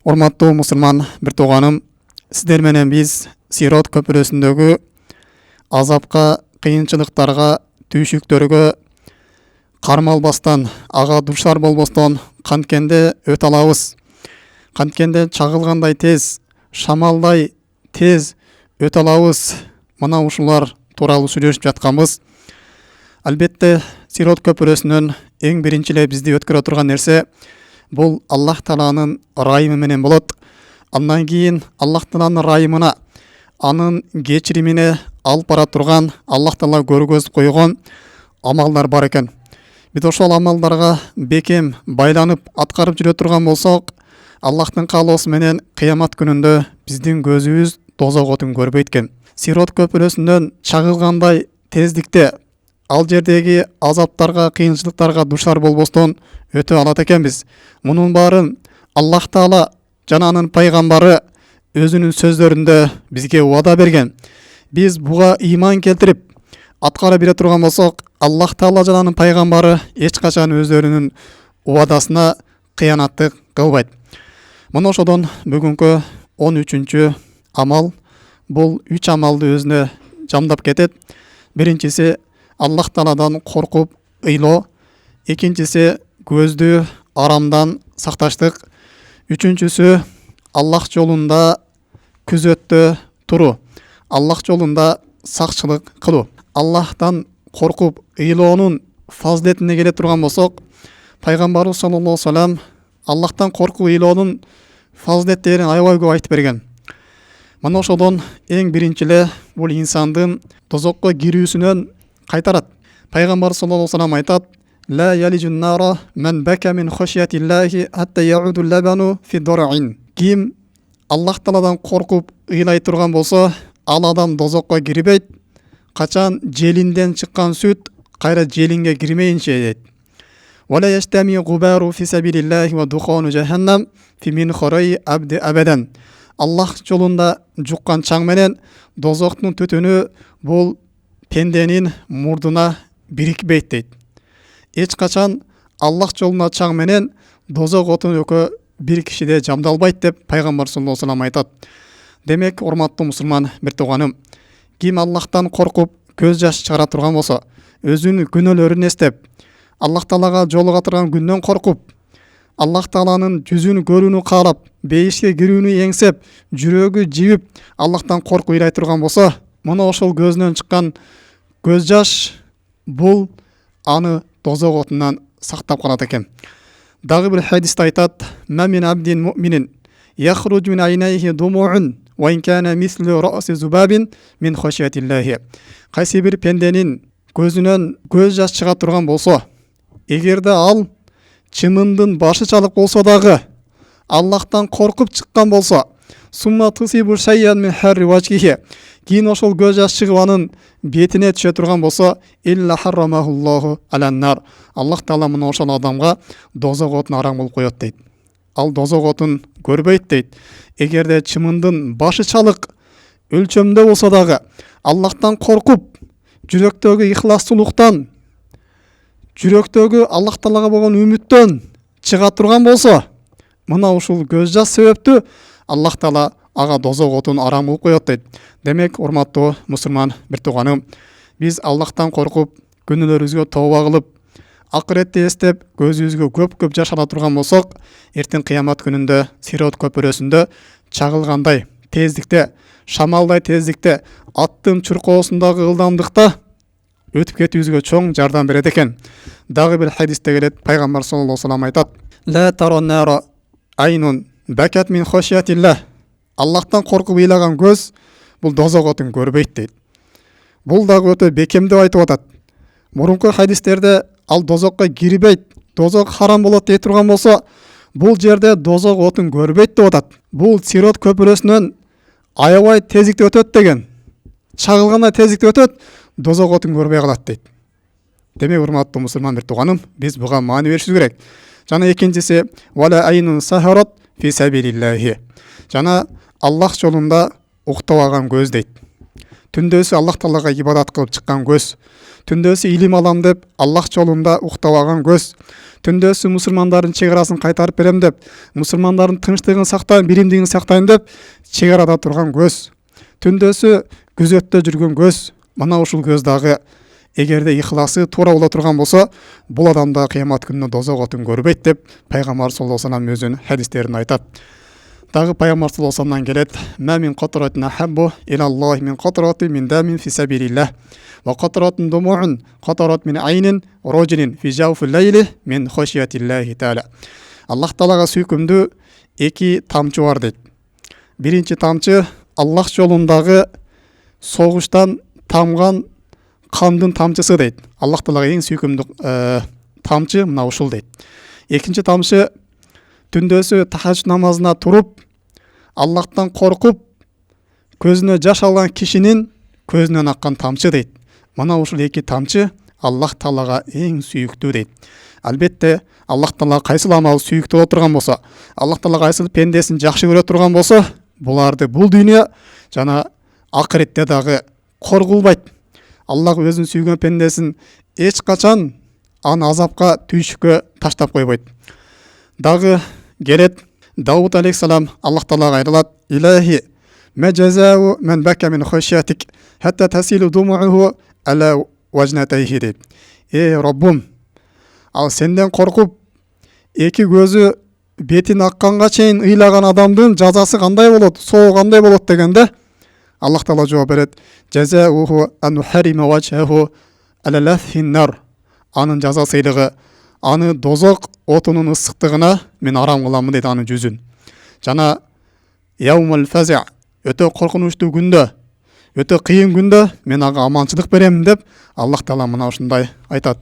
Урматтуу мусульман бир тууганым, сиздер менен биз Сирот көпүрөсүндөгү азапка, кыйынчылыктарга, түйшүктөргө кармалбастан, ага душар болбостон канткенде өтө алабыз. Канткенде чагылгандай тез, шамалдай тез өтө алабыз. Мына ушулар тууралуу сүйлөшүп жатканбыз. Албетте, Сирот көпүрөсүнөн эң биринчи эле бизди өткөрө турган нерсе бул Аллах Тааланын ырайымы менен болот. Андан кийин Аллах Тааланын ырайымына, анын кечиримине алып бара турган Аллах Таала көргөзүп койгон амалдар бар экен. Биз ошол амалдарга бекем байланып аткарып жүрө турган болсок, Аллахтын каалоосу менен кыямат күнүндө биздин көзүбүз тозок отун көрбөйт экен. Сирот көпүрөсүнөн чагылгандай тездикте ал жердеги азаптарга, кыйынчылыктарга душар болбостон өтө алат экенбиз. Мунун баарын Аллах Таала жана анын пайгамбары өзүнүн сөздөрүндө бизге убада берген. Биз буга ыйман келтирип аткара бере турган болсок, Аллах Таала жана анын пайгамбары эч качан өздөрүнүн убадасына кыянаттык кылбайт. Мына ошодон бүгүнкү 13-чү амал бул 3 амалды өзүнө жамдап кетет. Биринчиси Аллах Тааладан коркуп ыйлоо, экинчиси көздү арамдан сакташтык, үчүнчүсү Аллах жолунда күзөттө туруу, Аллах жолунда сакчылык кылуу. Аллахтан коркуп ыйлоонун фазилетине келе турган болсок, пайгамбарыбыз саллаллаху алейхи ва саллям Аллахтан коркуп ыйлоонун фазилеттерин аябай көп айтып берген. Мына ошодон эң биринчи эле бул инсандын тозокко кирүүсүнөн кайтарат. Пайгамбар саллаллаху алейхи ва саллям айтат: "Ла ялижун нара ман бака мин хашиятиллахи хатта яуду лабану фи дар'ин." Ким Аллах Тааладан коркуп ыйлай турган болсо, ал адам тозокко кирбейт, качан желинден чыккан сүт кайра желинге кирмейинче дейт. "Вала яштами губару фи сабилиллахи ва духану жаханнам фи мин харай абди абадан." Аллах жолунда жуккан чаң менен дозоктун түтүнү бул пенденин мурдуна бирикпейт дейт. Эч качан Аллах жолуна чаң менен дозок отун экөө бир кишиде жамдалбайт деп пайгамбар саллаллаху алейхи ва саллям айтат. Демек, урматтуу мусулман бир тууганым, ким Аллахтан коркуп көз жаш чыгара турган болсо, өзүнүн күнөөлөрүн эстеп, Аллах Таалага жолуга турган күндөн коркуп, Аллах Тааланын жүзүн көрүүнү каалап, бейишке кирүүнү эңсеп, жүрөгү жибип Аллахтан коркуп ыйлай турган болсо, мына ошол көзүнөн чыккан көз жаш бул аны тозок отунан сактап калат экен. Дагы бир хадисте айтат: "Ма мин абдин муъминин яхруджу мин айнайхи думуун ва ин кана мислу раъси зубабин мин хашиятиллахи." Кайсы бир пенденин көзүнөн көз жаш чыга турган болсо, эгерде ал чымындын башы чалык болсо дагы Аллахтан коркуп чыккан болсо, сумма тусибу шайян мин харри вачхихи, кийин ошол көз жаш чыгып анын бетине түшө турган болсо, илла харрамахуллаху алан-нар, Аллах Таала мына ошол адамга дозок отун араң болуп коет дейт. Ал дозок отун көрбөйт дейт. Эгерде чымындын башы чалык өлчөмдө болсо дагы Аллахтан коркуп, жүрөктөгү ихластуулуктан, жүрөктөгү Аллах Таалага болгон үмүттөн чыга турган болсо, мына ушул көз жаш себептүү Аллах Таала ага дозок отун араң болуп коет дейт. Демек, урматтуу мусулман бир тууганым, биз Аллахтан коркуп, күнөөлөрүбүзгө тооба кылып, акыретти эстеп, көзүбүзгө көп жаш ала турган болсок, эртең кыямат күнүндө Сирот көпүрөсүндө чагылгандай тездикте, шамалдай тездикте, аттын чуркоосундагы ылдамдыкта өтүп кетүүбүзгө чоң жардам берет экен. Дагы бир хадисте келет, пайгамбар саллаллаху алейхи ва саллям айтат: "Ла тараннара айнун бакат мин хашиятиллах." Аллахтан коркуп ыйлаган көз бул дозок отун көрбөйт дейт. Бул дагы өтө бекем деп айтып атат. Мурунку хадистерде ал дозокко кирбейт, дозок харам болот дей турган болсо, бул жерде дозок отун көрбөйт деп атат. Бул Сирот көпүрөсүнөн аябай тездикте өтөт деген. Чагылгандай тездикте өтөт, дозок отун көрбөй калат дейт. Демек, урматтуу мусулман бир тууганым, биз буга маани беришибиз керек. Жана экинчиси, вала айнун сахарат фи сабилиллахи. Жана Аллах жолунда уктабаган көз дейт. Түндөсү Аллах Таалага ибадат кылып чыккан көз, түндөсү илим алам деп Аллах жолунда уктабаган көз, түндөсү мусулмандардын чегарасын кайтарып берем деп, мусулмандардын тынчтыгын сактайын, биримдигин сактайын деп чегарада турган көз, түндөсү күзөттө жүргөн көз. Мына ушул көз дагы эгерде ихласы туура боло турган болсо, бул адам да кыямат күнүнө дозок отун көрбөйт деп пайгамбар саллаллаху алейхи вассалам өзүнүн хадистеринде айтат. Дагы пайгамбар саллаллаху алейхи вассаламдан келет: "Ма мин катратин ахаббу илаллахи мин катрати мин дамин фи сабилиллах ва катратин думу'ун катрат мин айнин раджулин фи жауфи лейли мин хашиятиллахи таала." Аллах таалага сүйкүмдүү эки тамчы бар дейт. Биринчи тамчы Аллах жолундагы согуштан тамган кандын тамчысы дейт. Аллах таалага эң сүйкүмдүү тамчы мына ушул дейт. Экинчи тамчы түндөсү тахажжуд намазына туруп, Аллахтан коркуп, көзүнө жаш алган кишинин көзүнөн аккан тамчы дейт. Мына ушул эки тамчы Аллах таалага эң сүйүктүү дейт. Албетте Аллах таала кайсыл амал сүйүктүү боло турган болсо, Аллах таала кайсыл пендесин жакшы көрө турган болсо, буларды бул дүйнө жана акыретте дагы коргулбайт. Аллах өзүн сүйгөн пендесин эч качан аны азапка, түйшүккө таштап койбойт. Дагы келет Дауд алейхиссалам Аллах таалага айтылат: "Илахи ма жазау мен бака мин хашиятик хатта тасилу думууху ала важнатайхи" дейт. Роббум, ал сенден коркуп эки көзү бетин акканга чейин ыйлаган адамдын жазасы кандай болот, соогу кандай болот дегенде, Аллах таала жооп берет: "Жазауху ан харима вачхаху ала лафхин нар." Анын жазасыйлыгы аны дозок отунун ысыктыгына мен арам кыламын дейт анын жүзүн. Жана яумал фаза, өтө коркунучтуу күндө, өтө кыйын күндө мен ага аманчылык берем деп Аллах таала мына ушундай айтат.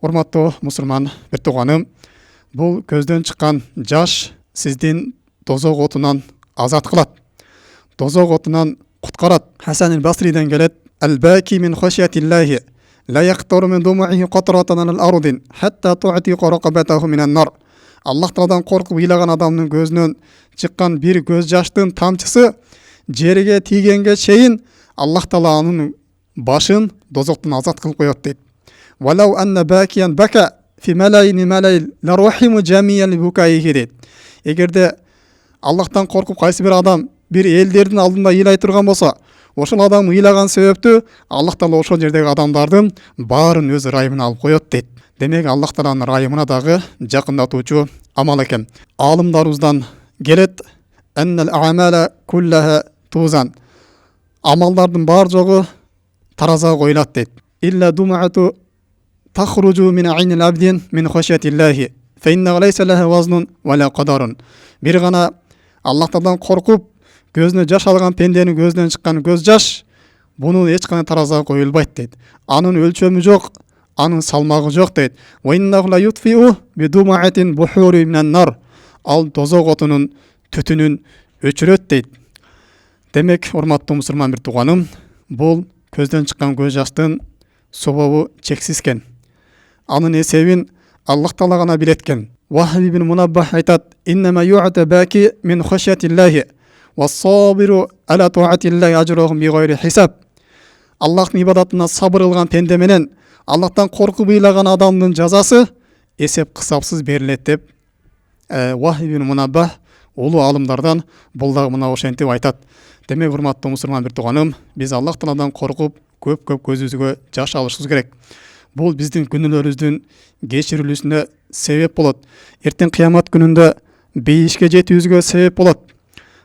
Урматтуу мусулман бир тууганым, бул көздөн чыккан жаш сиздин дозок отунан азат кылат, дозок отунан куткарат. Хасан аль-Басриден келет: "Ал-баки мин хашиятиллахи ла яктару мин думуихи катрatan ал-ардин хатта ту'тиqa рaqabatahu min an-nar." Аллах тааладан коркуп ыйлаган адамдын көзүнөн чыккан бир көз жаштын тамчысы жерге тийгенге чейин Аллах таала анын башын дозоктон азат кылып коет дейт. "Валау анна бакиян бака фи малайни малай ла рахиму жамиян букайхи" дейт. Эгерде Аллахтан коркуп кайсы бир адам бир элдердин алдында ыйлай турган болсо, ошол адам ыйлаган себептүү Аллах таала ошол жердеги адамдардын баарын өз ырайымына алып коет дейт. Демек Аллах тааланын ырайымына дагы жакындатуучу амал экен. Алымдарыбыздан келет: "Аннал а'мала куллаха тузан." Амалдардын бар жогу таразага коюлат дейт. "Илла думату тахруджу мин айнил абдин мин хашиятиллахи фа инна лайса лаха вазнун вала qadarun." Бир гана Аллахтан коркуп көзүнө жаш алган пенденин көзүнөн чыккан көз жаш бунун эч кандай таразага коюлбайт дейт. Анын өлчөмү жок, анын салмагы жок дейт. "Ва иннаху ла ютфиу би думаатин бухури минан нар." Ал дозок отунун түтүнүн өчүрөт дейт. Демек, урматтуу мусулман бир тууганым, бул көздөн чыккан көз жаштын собобу чексиз экен. Анын эсебин Аллах таала гана билет экен. Вахиб ибн Мунаббах айтат: "Иннама ю'та баки мин хашиятиллахи ва сабиру ала туатиллахи ажрухум би гайри хисаб." Аллахтын ибадатына сабыр кылган пенде менен Аллахтан коркуп ыйлаган адамдын жазасы эсеп кысапсыз берилет деп Вахиб ибн Мунаббах улуу алымдардан бул дагы мына ошентип айтат. Демек, урматтуу мусулман бир тууганым, биз Аллах тааладан коркуп көп көзүбүзгө жаш алышыбыз керек. Бул биздин күнөөлөрүбүздүн кечирилүүсүнө себеп болот. Эртең кыямат күнүндө бейишке жетүүбүзгө себеп болот.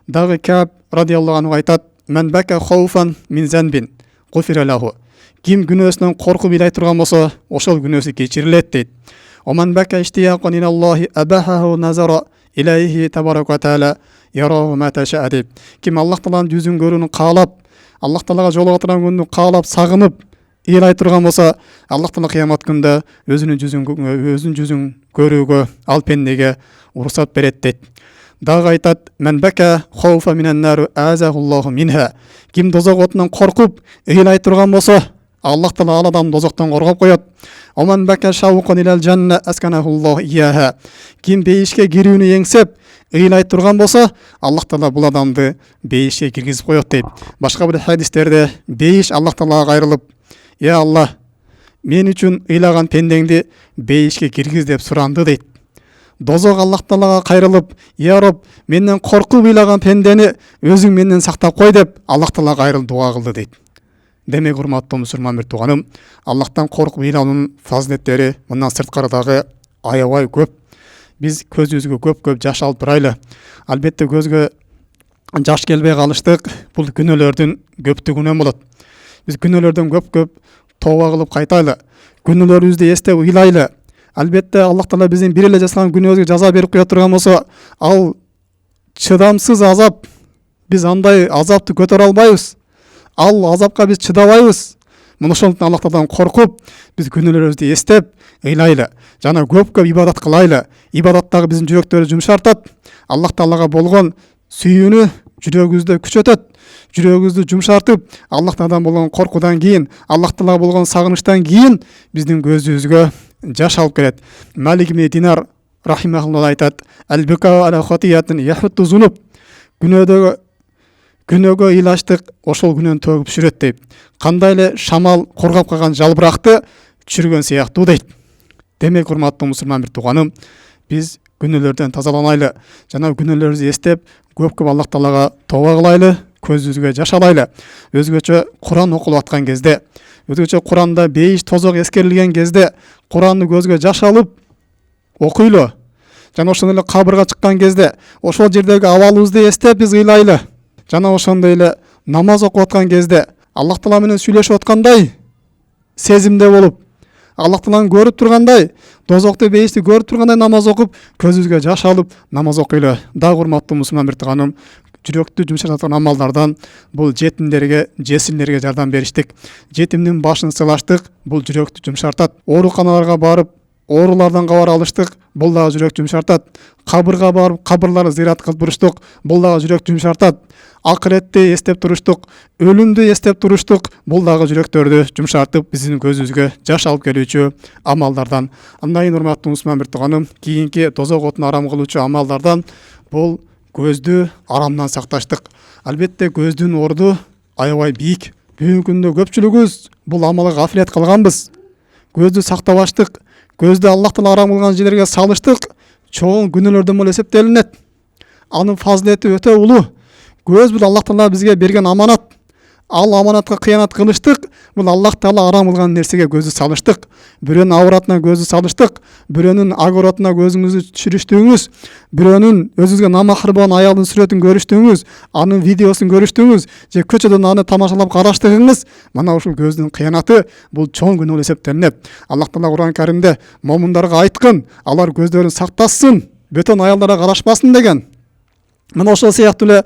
Дагы Каб радиаллаху анху айтат: "Мен бака хауфан мин занбин гуфира лаху." Ким күнөөсүнөн коркуп ыйлай турган болсо, ошол күнөөсү кечирилет дейт. "Оман бака иштияқан илаллахи абахаху назара илайхи табарака ва таала яраху ма таша" дейт. Ким Аллах тааланын жүзүн көрүүнү каалап, Аллах таалага жолуга турган күндү каалап, сагынып ыйлай турган болсо, Аллах таала кыямат күндө өзүнүн жүзүн көрүүгө ал пендеге уруксат берет дейт. Дагы айтат: "Мен бака хауфа минан нар азахуллаху минха." Ким дозок отунан коркуп ыйлай турган болсо, Аллах таала ал адамды дозоктон коргоп коет. "Оман бака шауқан илал жанна асканахуллаху ияха." Ким бейишке кирүүнү эңсеп ыйлай турган болсо, Аллах таала бул адамды бейишке киргизип коет дейт. Башка бир хадистерде бейиш Аллах таалага кайрылып: "Я Аллах, Мен үчүн ыйлаган пендеңди бейишке киргиз деп суранды дейт. Дозок Аллах Таалага кайрылып, "Я Раб, менден коркуп ыйлаган пендени өзүң менден сактап кой" деп Аллах Таалага кайрылып дуа кылды дейт. Демек, урматтуу мусулман бир тууганым, Аллахтан коркуп ыйлаганын фазилеттери мындан сырткары дагы аябай көп. Биз көзүбүзгө көп жаш алып турайлы. Албетте көзгө жаш келбей калыштык бул күнөөлөрдүн көптүгүнөн болот. Биз күнөөлөрдөн көп тооба кылып кайтайлы. Күнөөлөрүбүздү эстеп ыйлайлы. Албетте Аллах Таала биздин бир эле жасаган күнөөбүзгө жаза берип кое турган болсо, ал чыдамсыз азап. Биз андай азапты көтөрө албайбыз. Ал азапка биз чыдабайбыз. Мына ошондуктан Аллах Тааладан коркуп, биз күнөөлөрүбүздү эстеп ыйлайлы. Жана көп ибадат кылайлы. Ибадат дагы биздин жүрөктөрдү жумшартат. Аллах Таалага болгон сүйүүнү жүрөгүбүздө күчөтөт. Жүрөгүбүздү жумшартып, Аллах Тааладан болгон коркуудан кийин, Аллах Таалага болгон сагынычтан кийин биздин көзүбүзгө жаш алып келет. Малик ибн Динар рахимахуллах айтат: "Ал-бика ала хатиятин яхутту зунуб." Күнөөгө ыйлаштык ошол күнөөнү төгүп түшүрөт дейт. Кандай эле шамал коргап калган жалбыракты түшүргөн сыяктуу дейт. Демек, урматтуу мусулман бир тууганым, биз күнөөлөрдөн тазаланайлы. Жана күнөөлөрүбүздү эстеп, көп Аллах Таалага тооба кылайлы, көзүбүзгө жаш алайлы. Өзгөчө Куран окулуп аткан кезде, өзгөчө Куранда бейиш тозок эскерилген кезде, Куранды көзгө жаш алып окуйлу. Жана ошондой эле кабырга чыккан кезде, ошол жердеги абалыбызды эстеп биз ыйлайлы. Жана ошондой эле намаз окуп аткан кезде, Аллах Таала менен сүйлөшүп аткандай сезимде болуп, Аллах Тааланы көрүп тургандай, дозокту бейишти көрүп тургандай намаз окуп, көзүбүзгө жаш алып намаз окуйлу. Дагы урматтуу мусулман бир тууганым, жүрөктү жумшартат амалдардан бул жетимдерге, жесирлерге жардам бериштик. Жетимдин башын сылаштык, бул жүрөктү жумшартат. Ооруканаларга барып, оорулардан кабар алыштык, бул дагы жүрөк жумшартат. Кабырга барып, кабырларды зыярат кылып туруштук, бул дагы жүрөк жумшартат. Акыретти эстеп туруштук, өлүмдү эстеп туруштук, бул дагы жүрөктөрдү жумшартып, биздин көзүбүзгө жаш алып келүүчү амалдардан. Андан кийин, урматтуу мусулман бир тууганым, кийинки тозок отун арам кылуучу амалдардан бул көздү арамдан сакташтык. Албетте көздүн орду аябай бийик. Бүгүнкү күндө көпчүлүгүбүз бул амалга гафилет кылганбыз. Көздү сактабаштык, көздү Аллах Таала арам кылган жерлерге салыштык чоң күнөөлөрдөн болуп эсептелинет. Анын фазилети өтө улуу. Көз бул Аллах Таала бизге берген аманат. Ал аманатка кыянат кылыштык, бул Аллах Таала арам кылган нерсеге көздү салыштык. Бирөөнүн авратына көздү салыштык, бирөөнүн агоротуна көзүңүздү түшүрүштүңүз, бирөөнүн өзүңүзгө намахыр болгон аялдын сүрөтүн көрүштүңүз, анын видеосун көрүштүңүз, же көчөдөн аны тамашалап караштыгыңыз, мына ушул көздүн кыянаты бул чоң күнөө болуп эсептелинет. Аллах Таала Куран Каримде момундарга айткын, алар көздөрүн сактасын, бөтөн аялдарга карашпасын деген. Мына ошол сыяктуу эле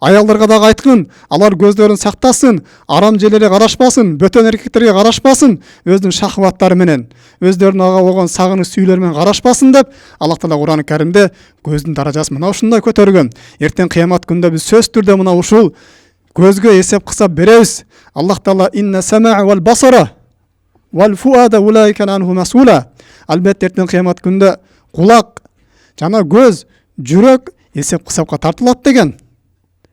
аялдарга дагы айткын, алар көздөрүн сактасын, арам жерлерге карашпасын, бөтөн эркектерге карашпасын, өзүнүн шахваттары менен, өздөрүнүн ага болгон сагыныч сүйүүлөрү менен карашпасын деп, Аллах Таала Куран Каримде көздүн даражасын мына ушундай көтөргөн. Эртең кыямат күндө биз сөзсүз түрдө мына ушул көзгө эсеп кысап беребиз. Аллах Таала инна самаа вал басара вал фуада улайка анху масула. Албетте эртең кыямат күндө кулак жана көз, жүрөк эсеп кысапка тартылат деген.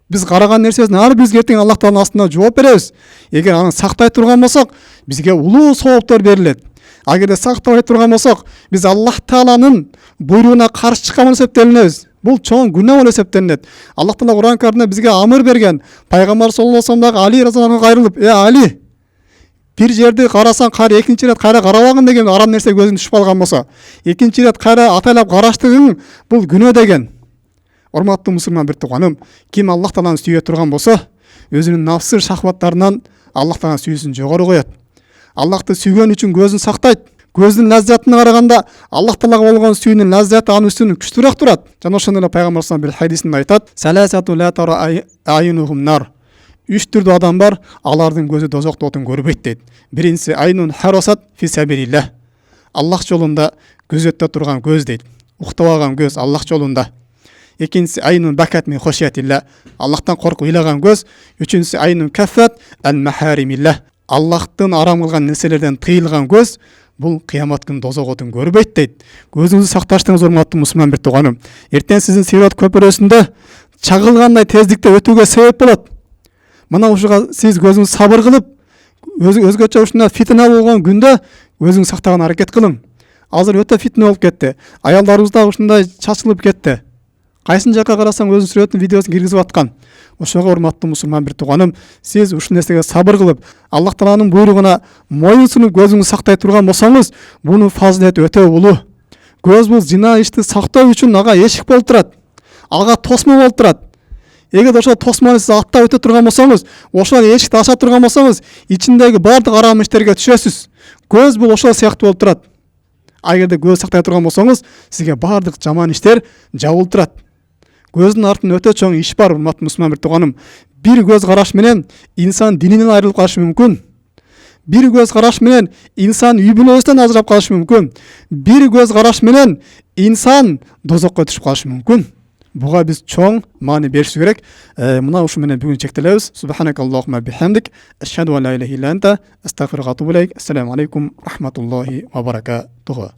Биз караган нерсебиздин ар бирибизге эртең Аллах Тааланын астында жооп беребиз. Эгер аны сактай турган болсок, бизге улуу сооптор берилет. Агерде сактабай турган болсок, биз Аллах Тааланын буйругуна каршы чыккан болуп эсептелинебиз. Бул чоң күнөө болуп эсептелинет. Аллах Таала Куран Каримде бизге амыр берген. Пайгамбар саллаллаху алейхи вассалам Али разияллаху кайрылып, Али, бир жерди карасаң, кайра экинчи ирет кайра карабагын деген, арам нерсе көзүң түшүп калган болсо, экинчи ирет кайра атайлап караштыгың бул күнөө деген. Урматтуу мусулман бир тууганым, ким Аллах Тааланы сүйө турган болсо, өзүнүн нафсы шахваттарынан Аллах Тааланын сүйүүсүн жогору коет. Аллахты сүйгөн үчүн көзүн сактайт. Көздүн лаззатына караганда Аллах Таалага болгон сүйүүнүн лаззаты анын үстүнөн күчтүүрөөк турат. Жана ошондой эле пайгамбар саллаллаху алейхи вассалам бир хадисинде айтат: "Ла тара айнухум нар." Үч түрдүү адам бар, алардын көзү дозокто отун көрбөйт дейт. Биринчиси айнун харасат фи сабилилlah. Аллах жолунда күзөттө турган көз дейт. Уктабаган көз Аллах жолунда. Экинчиси айнун бакат мин хошиятилlah. Аллахтан коркуп ыйлаган көз. Үчүнчүсү айнун каффат ан махаримилlah. Аллахтын арам кылган нерселерден тыйылган көз. Бул кыямат күнү дозок отун көрбөйт дейт. Көзүңүздү сакташтыңыз, урматтуу мусулман бир тууганым. Эртең сиздин сират көпүрөсүндө чагылгандай тездикте өтүүгө себеп болот. Мына ушуга сиз көзүңүз сабыр кылып, өзгөчө ушундай фитна болгон күндө өзүң сактаган аракет кылың. Азыр өтө фитне болуп кетти. Аялдарыбыз да ушундай чачылып кетти. Кайсын жакка карасаң өзүнүн сүрөтүн видеосун киргизип аткан. Ошого урматтуу мусулман бир тууганым, сиз ушул нерсеге сабыр кылып, Аллах Тааланын буйругуна моюнсунуп көзүңүздү сактай турган болсоңуз, бунун фазилети өтө улуу. Көз бул зина ишти сактоо үчүн ага эшик болуп турат. Ага тосмо болуп турат. Эгер ошол тосмону сиз аттап өтө турган болсоңуз, ошол эшикти ача турган болсоңуз, ичиндеги бардык арам иштерге түшөсүз. Көз бул ошол сыяктуу болуп турат. Эгерде көз сактай турган болсоңуз, сизге бардык жаман иштер жабылып турат. Көздүн артында өтө чоң иш бар, урматтуу мусулман бир тууганым. Бир көз караш менен инсан дининен айрылып калышы мүмкүн. Бир көз караш менен инсан үй бүлөсүнөн ажырап калышы мүмкүн. Бир көз караш менен инсан дозокко түшүп калышы мүмкүн. Буга биз чоң маани беришибиз керек. Мына ушу менен бүгүн чектелебиз. Субханакаллахумма бихамдик, ашхаду ан ла илаха илля анта, астагфирука ва атубу илейк. Ассаламу алейкум рахматуллахи ва баракатуху.